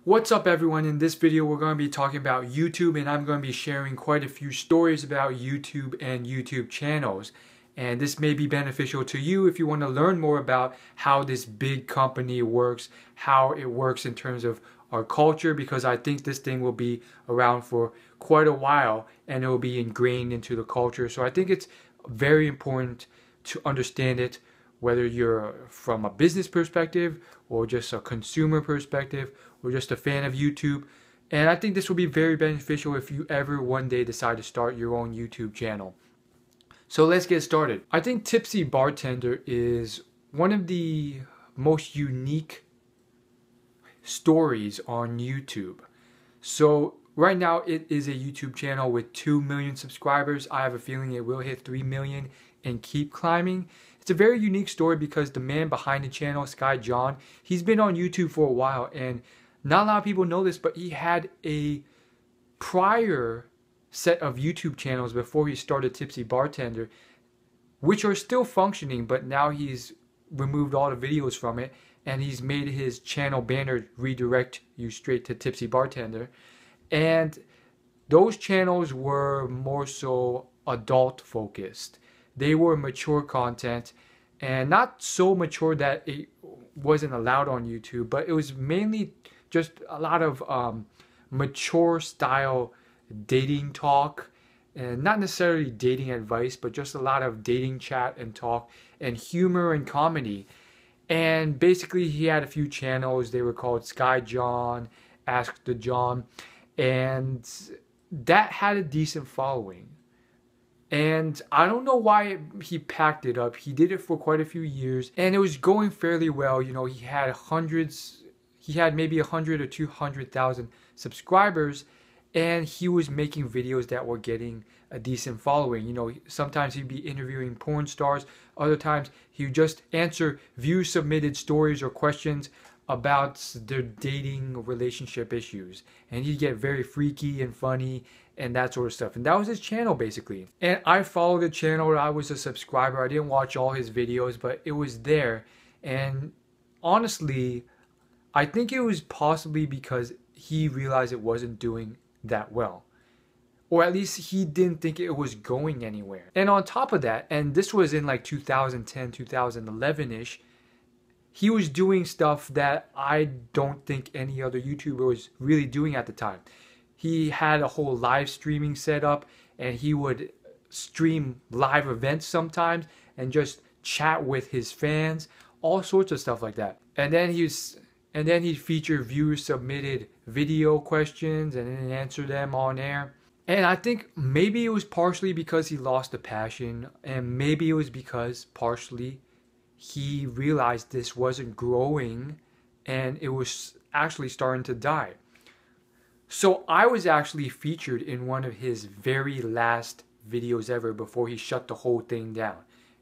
What's up everyone? In this video we're going to be talking about YouTube, and I'm going to be sharing quite a few stories about YouTube and YouTube channels. And this may be beneficial to you if you want to learn more about how this big company works, how it works in terms of our culture, because I think this thing will be around for quite a while and it will be ingrained into the culture. So I think it's very important to understand it, whether you're from a business perspective or just a consumer perspective or just a fan of YouTube. And I think this will be very beneficial if you ever one day decide to start your own YouTube channel. So let's get started. I think Tipsy Bartender is one of the most unique stories on YouTube. So right now it is a YouTube channel with 2 million subscribers. I have a feeling it will hit 3 million and keep climbing. It's a very unique story because the man behind the channel, Skyy John, he's been on YouTube for a while, and not a lot of people know this, but he had a prior set of YouTube channels before he started Tipsy Bartender, which are still functioning, but now he's removed all the videos from it and he's made his channel banner redirect you straight to Tipsy Bartender. And those channels were more so adult focused. They were mature content, and not so mature that it wasn't allowed on YouTube, but it was mainly just a lot of mature style dating talk, and not necessarily dating advice, but just a lot of dating chat and talk and humor and comedy. And basically he had a few channels. They were called Skyy John, Ask the John, and that had a decent following. And I don't know why he packed it up. He did it for quite a few years and it was going fairly well. You know, he had maybe 100 or 200,000 subscribers, and he was making videos that were getting a decent following. You know, sometimes he'd be interviewing porn stars. Other times he would just answer viewer submitted stories or questions about their dating relationship issues. And he'd get very freaky and funny and that sort of stuff. And that was his channel basically. And I followed the channel. I was a subscriber. I didn't watch all his videos, but it was there. And honestly, I think it was possibly because he realized it wasn't doing that well. Or at least he didn't think it was going anywhere. And on top of that, and this was in like 2010, 2011-ish, he was doing stuff that I don't think any other YouTuber was really doing at the time. He had a whole live streaming setup, and he would stream live events sometimes and just chat with his fans, all sorts of stuff like that. And then he'd feature viewer submitted video questions and then answer them on air. And I think maybe it was partially because he lost the passion, and maybe it was because partially he realized this wasn't growing and it was actually starting to die. So I was actually featured in one of his very last videos ever before he shut the whole thing down.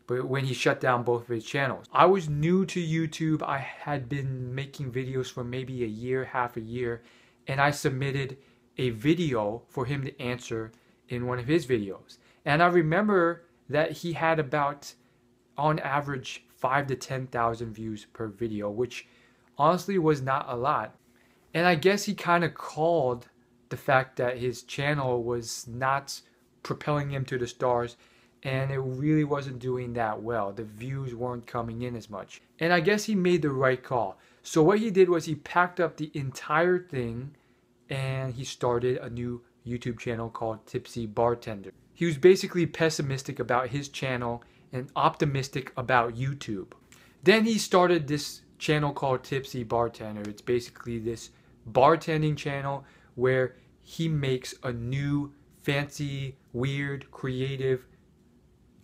But when he shut down both of his channels. I was new to YouTube. I had been making videos for maybe a year, half a year, and I submitted a video for him to answer in one of his videos. And I remember that he had about, on average, 5,000 to 10,000 views per video, which honestly was not a lot. And I guess he kind of called the fact that his channel was not propelling him to the stars, and it really wasn't doing that well. The views weren't coming in as much. And I guess he made the right call. So what he did was he packed up the entire thing and he started a new YouTube channel called Tipsy Bartender. He was basically pessimistic about his channel and optimistic about YouTube. Then he started this channel called Tipsy Bartender. It's basically this bartending channel where he makes a new, fancy, weird, creative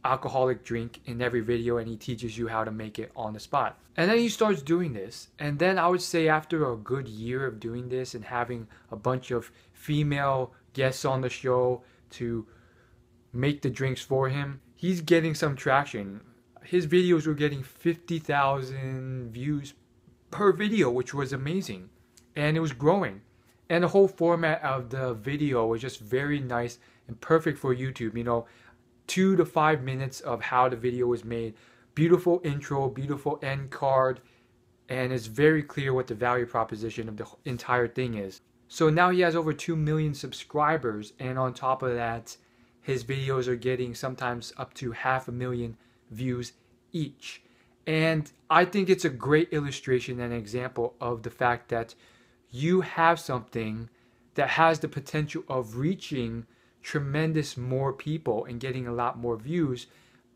alcoholic drink in every video, and he teaches you how to make it on the spot. And then he starts doing this, and then I would say after a good year of doing this and having a bunch of female guests on the show to make the drinks for him, he's getting some traction. His videos were getting 50,000 views per video, which was amazing, and it was growing. And the whole format of the video was just very nice and perfect for YouTube. You know, 2 to 5 minutes of how the video was made, beautiful intro, beautiful end card, and it's very clear what the value proposition of the entire thing is. So now he has over 2 million subscribers, and on top of that, his videos are getting sometimes up to 500,000 views each. And I think it's a great illustration and example of the fact that you have something that has the potential of reaching tremendous more people and getting a lot more views,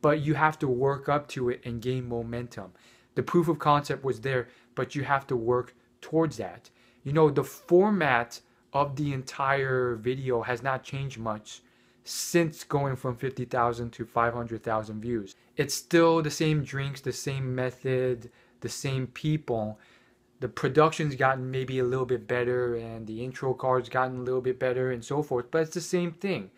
but you have to work up to it and gain momentum. The proof of concept was there, but you have to work towards that. You know, the format of the entire video has not changed much since going from 50,000 to 500,000 views. It's still the same drinks, the same method, the same people. The production's gotten maybe a little bit better, and the intro card's gotten a little bit better and so forth, but it's the same thing.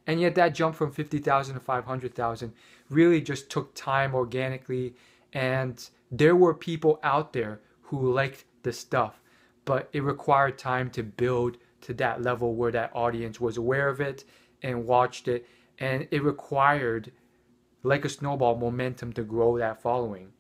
And yet that jump from 50,000 to 500,000 really just took time organically, and there were people out there who liked the stuff, but it required time to build to that level where that audience was aware of it and watched it, and it required, like a snowball, momentum to grow that following.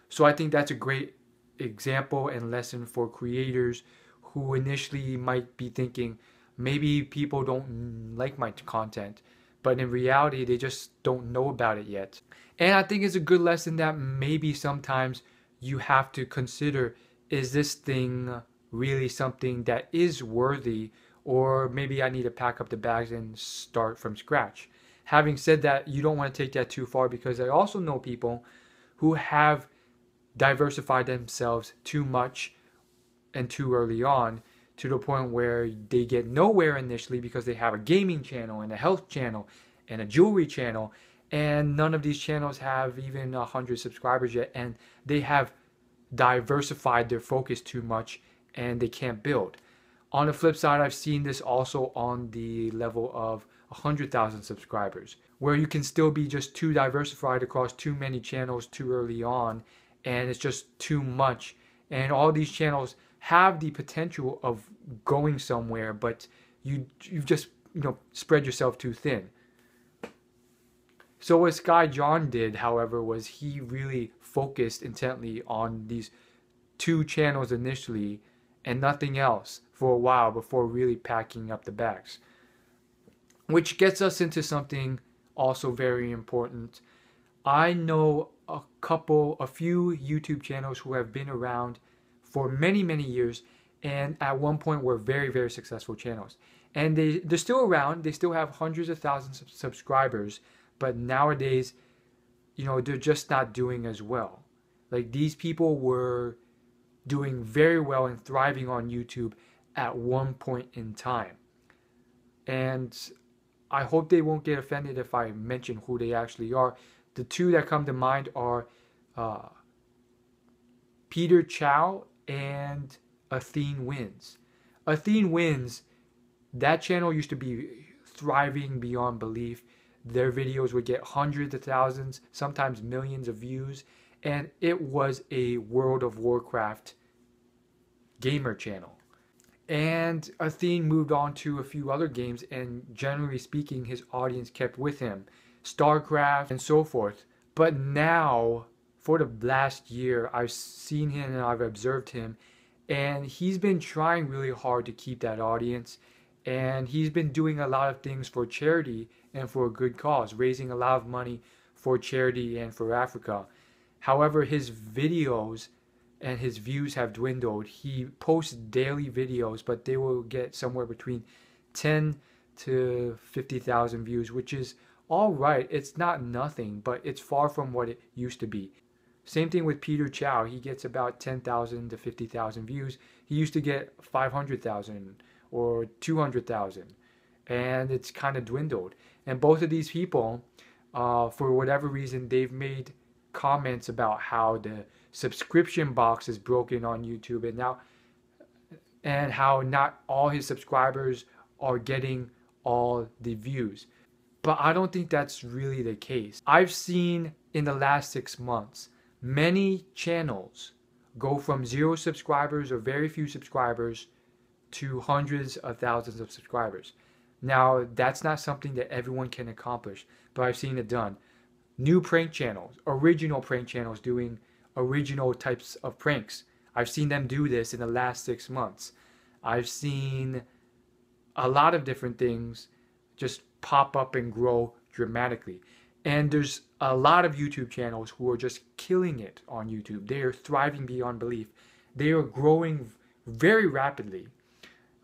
So I think that's a great example and lesson for creators who initially might be thinking, maybe people don't like my content, but in reality they just don't know about it yet. And I think it's a good lesson that maybe sometimes you have to consider, is this thing really something that is worthy, or maybe I need to pack up the bags and start from scratch. Having said that, you don't want to take that too far, because I also know people who have diversified themselves too much and too early on, to the point where they get nowhere initially because they have a gaming channel and a health channel and a jewelry channel, and none of these channels have even 100 subscribers yet, and they have diversified their focus too much and they can't build. On the flip side, I've seen this also on the level of 100,000 subscribers, where you can still be just too diversified across too many channels too early on, and it's just too much. And all these channels have the potential of going somewhere, but you've just, you know, spread yourself too thin. So what Skyy John did, however, was he really focused intently on these 2 channels initially and nothing else for a while before really packing up the bags. Which gets us into something also very important. I know a few YouTube channels who have been around for many, many years, and at one point were very, very successful channels. And they're still around, they still have hundreds of thousands of subscribers, but nowadays, you know, they're just not doing as well. Like, these people were doing very well and thriving on YouTube at one point in time. And I hope they won't get offended if I mention who they actually are. The 2 that come to mind are Peter Chow and Athene Wins. Athene Wins, that channel used to be thriving beyond belief. Their videos would get hundreds of thousands, sometimes millions of views, and it was a World of Warcraft gamer channel. And Athene moved on to a few other games, and generally speaking, his audience kept with him. StarCraft and so forth. But now, for the last year, I've seen him and I've observed him, and he's been trying really hard to keep that audience, and he's been doing a lot of things for charity and for a good cause, raising a lot of money for charity and for Africa. However, his videos and his views have dwindled. He posts daily videos, but they will get somewhere between 10 to 50,000 views, which is all right. It's not nothing, but it's far from what it used to be. Same thing with Peter Chow. He gets about 10,000 to 50,000 views. He used to get 500,000 or 200,000, and it's kind of dwindled. And both of these people, for whatever reason, they've made comments about how the subscription box is broken on YouTube, and how not all his subscribers are getting all the views. But I don't think that's really the case. I've seen in the last 6 months many channels go from 0 subscribers or very few subscribers to hundreds of thousands of subscribers. Now, that's not something that everyone can accomplish, but I've seen it done. New prank channels, original prank channels doing original types of pranks. I've seen them do this in the last 6 months. I've seen a lot of different things just pop up and grow dramatically. And there's a lot of YouTube channels who are just killing it on YouTube. They are thriving beyond belief. They are growing very rapidly.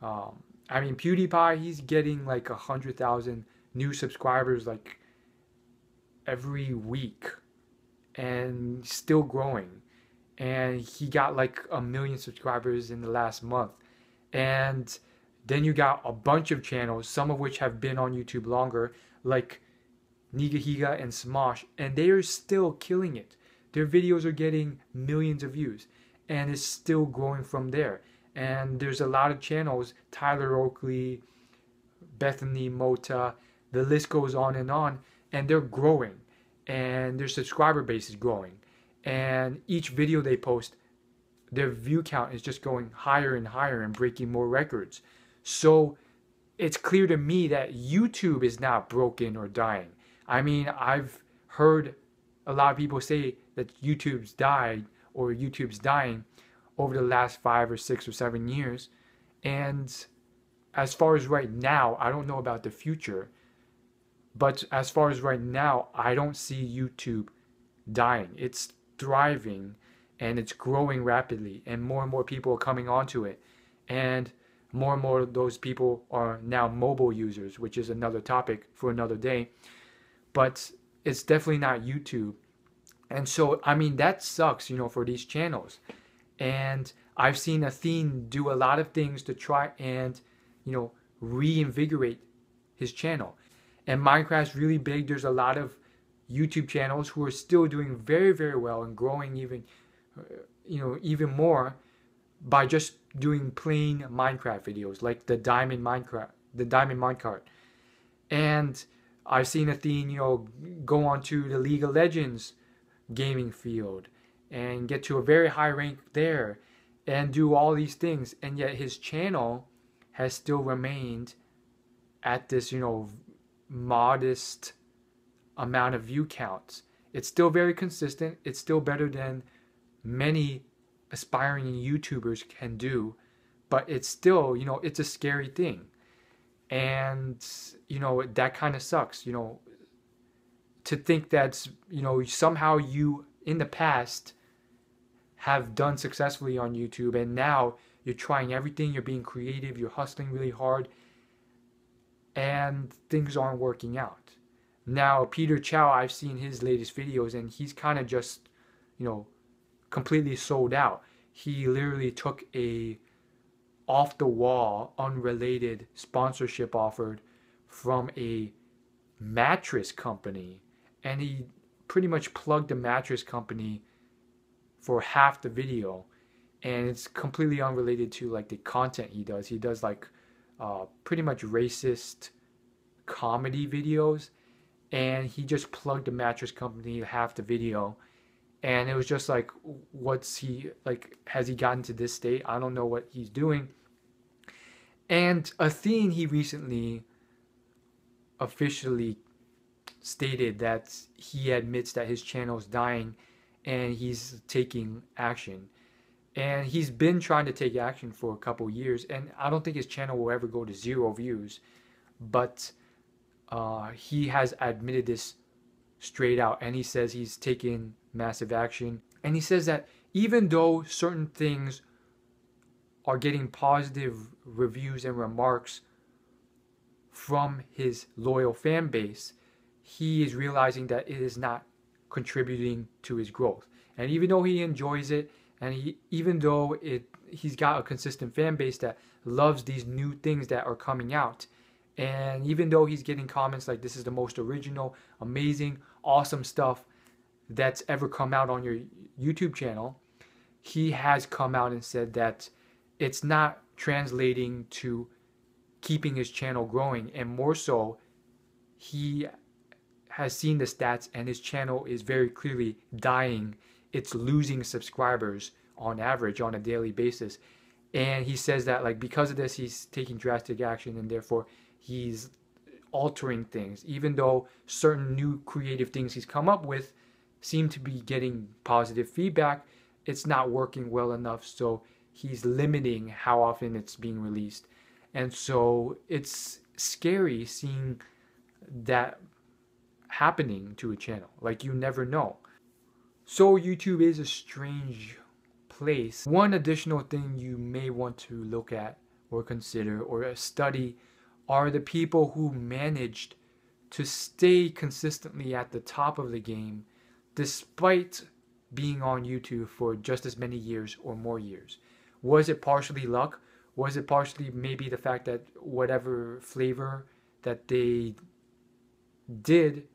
I mean, PewDiePie, he's getting like 100,000 new subscribers like every week and still growing. And he got like 1 million subscribers in the last month. And then you got a bunch of channels, some of which have been on YouTube longer, like Nigahiga and Smosh, and they are still killing it. Their videos are getting millions of views, and it's still growing from there. And there's a lot of channels, Tyler Oakley, Bethany Mota, the list goes on, and they're growing, and their subscriber base is growing. And each video they post, their view count is just going higher and higher and breaking more records. So it's clear to me that YouTube is not broken or dying. I mean, I've heard a lot of people say that YouTube's died or YouTube's dying over the last 5 or 6 or 7 years. And as far as right now, I don't know about the future. But as far as right now, I don't see YouTube dying. It's thriving and it's growing rapidly, and more people are coming onto it. And more of those people are now mobile users, which is another topic for another day. But it's definitely not YouTube. And so, I mean, that sucks, you know, for these channels. And I've seen Athene do a lot of things to try and, you know, reinvigorate his channel. And Minecraft's really big. There's a lot of YouTube channels who are still doing very, very well and growing even, you know, even more by just doing plain Minecraft videos, like the Diamond Minecart. And I've seen Athene, you know, go on to the League of Legends gaming field and get to a very high rank there and do all these things, and yet his channel has still remained at this, you know, modest amount of view counts. It's still very consistent. It's still better than many aspiring YouTubers can do, but it's still, you know, it's a scary thing. And, you know, that kind of sucks, you know, to think that, you know, somehow you in the past have done successfully on YouTube, and now you're trying everything, you're being creative, you're hustling really hard, and things aren't working out. Now, Peter Chow, I've seen his latest videos, and he's kind of just, you know, completely sold out. He literally took a off-the-wall, unrelated sponsorship offered from a mattress company, and he pretty much plugged the mattress company for half the video, and it's completely unrelated to like the content he does. He does like pretty much racist comedy videos, and he just plugged the mattress company half the video. And it was just like, what's he, like, has he gotten to this state? I don't know what he's doing. And Athene, he recently officially stated that he admits that his channel is dying and he's taking action. And he's been trying to take action for a couple years, and I don't think his channel will ever go to 0 views. But he has admitted this straight out, and he says he's taking massive action. And he says that even though certain things are getting positive reviews and remarks from his loyal fan base, he is realizing that it is not contributing to his growth. And even though he enjoys it, and even though he's got a consistent fan base that loves these new things that are coming out, and even though he's getting comments like, this is the most original, amazing, awesome stuff that's ever come out on your YouTube channel, he has come out and said that it's not translating to keeping his channel growing. And more so, he has seen the stats, and his channel is very clearly dying. It's losing subscribers on average on a daily basis. And he says that, like, because of this, he's taking drastic action, and therefore he's altering things. Even though certain new creative things he's come up with seem to be getting positive feedback, it's not working well enough, so he's limiting how often it's being released. And so it's scary seeing that happening to a channel. Like, you never know. So YouTube is a strange place. One additional thing you may want to look at or consider or study are the people who managed to stay consistently at the top of the game despite being on YouTube for just as many years or more years. Was it partially luck? Was it partially maybe the fact that whatever flavor that they did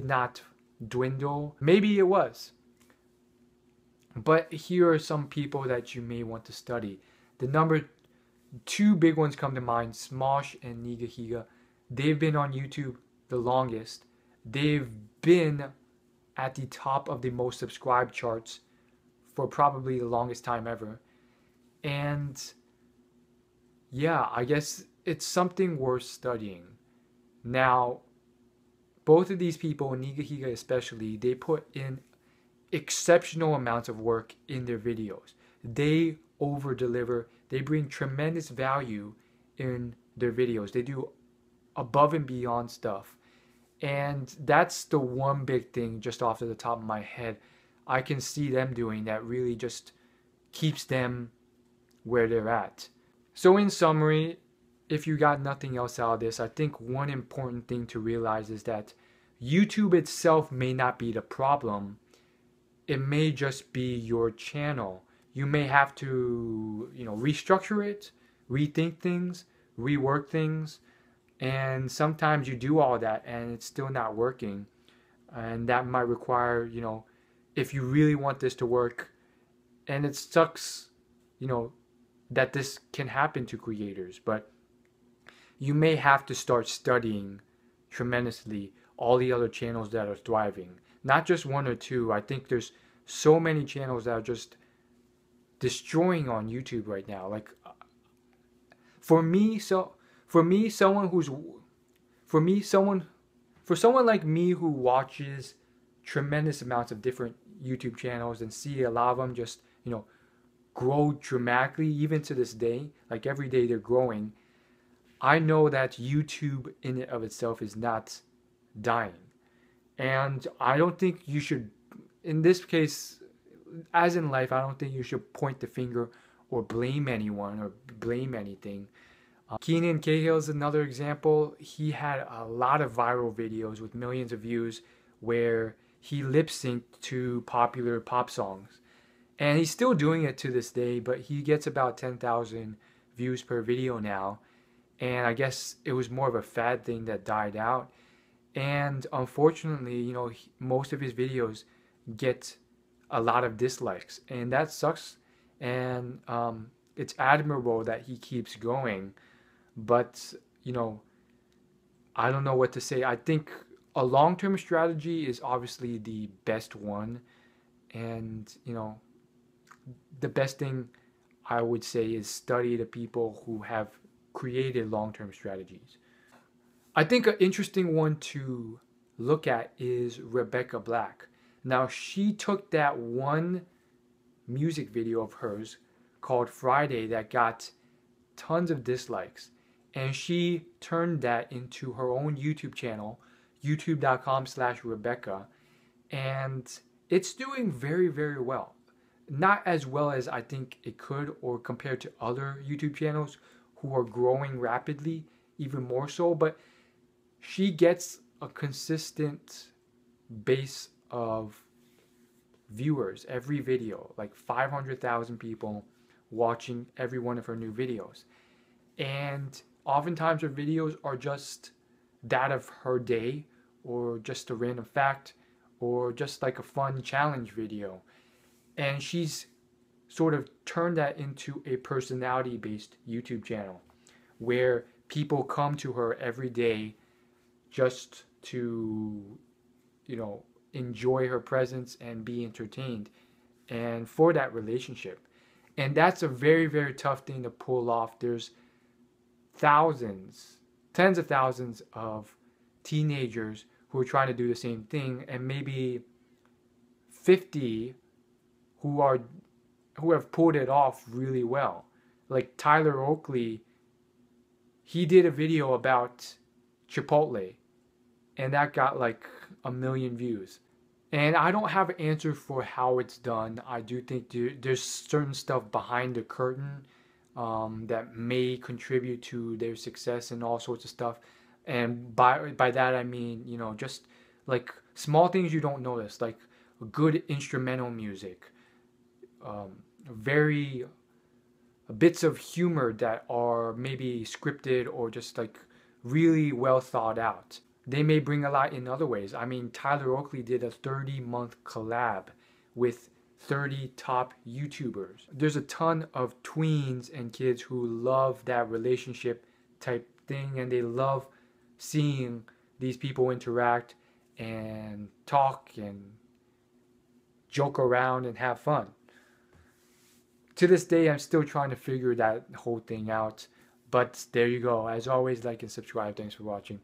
not dwindle? Maybe it was. But here are some people that you may want to study. The number two big ones come to mind, Smosh and Nigahiga. They've been on YouTube the longest. They've been at the top of the most subscribed charts for probably the longest time ever. And yeah, I guess it's something worth studying. Now, both of these people, Nigahiga especially, they put in exceptional amounts of work in their videos. They over deliver. They bring tremendous value in their videos. They do above and beyond stuff. And that's the one big thing just off to the top of my head I can see them doing that really just keeps them where they're at. So in summary, if you got nothing else out of this, I think one important thing to realize is that YouTube itself may not be the problem. It may just be your channel. You may have to, restructure it, rethink things, rework things, and sometimes you do all that and it's still not working. And that might require, if you really want this to work, and it sucks, that this can happen to creators, but you may have to start studying tremendously all the other channels that are thriving. Not just one or two. I think there's so many channels that are just destroying on YouTube right now. Like, for someone like me who watches tremendous amounts of different YouTube channels and see a lot of them just, grow dramatically, even to this day, like every day they're growing, I know that YouTube in and of itself is not dying. And I don't think you should, in this case, as in life, I don't think you should point the finger or blame anyone or blame anything. Keenan Cahill is another example. He had a lot of viral videos with millions of views where he lip-synced to popular pop songs. And he's still doing it to this day, but he gets about 10,000 views per video now. And I guess it was more of a fad thing that died out. And unfortunately, most of his videos get a lot of dislikes. And that sucks. And it's admirable that he keeps going. But, I don't know what to say. I think a long-term strategy is obviously the best one. And, the best thing I would say is study the people who have created long-term strategies. I think an interesting one to look at is Rebecca Black. Now, she took that one music video of hers called Friday that got tons of dislikes, and she turned that into her own YouTube channel, youtube.com/Rebecca, and it's doing very, very well. Not as well as I think it could, or compared to other YouTube channels who are growing rapidly, even more so, but she gets a consistent base of viewers every video, like 500,000 people watching every one of her new videos. And oftentimes her videos are just that of her day, or just a random fact, or just like a fun challenge video. And she's sort of turned that into a personality-based YouTube channel where people come to her every day just to, enjoy her presence and be entertained, and for that relationship. And that's a very, very tough thing to pull off. There's thousands, tens of thousands of teenagers who are trying to do the same thing, and maybe 50 who have pulled it off really well. Like Tyler Oakley, he did a video about Chipotle, and that got like 1 million views. And I don't have an answer for how it's done. I do think there's certain stuff behind the curtain that may contribute to their success and all sorts of stuff. And by that I mean, you know, just like small things you don't notice, like good instrumental music, very bits of humor that are maybe scripted or just like really well thought out. They may bring a lot in other ways. I mean, Tyler Oakley did a 30-month collab with 30 top YouTubers. There's a ton of tweens and kids who love that relationship type thing, and they love seeing these people interact and talk and joke around and have fun. To this day, I'm still trying to figure that whole thing out. But there you go. As always, like and subscribe. Thanks for watching.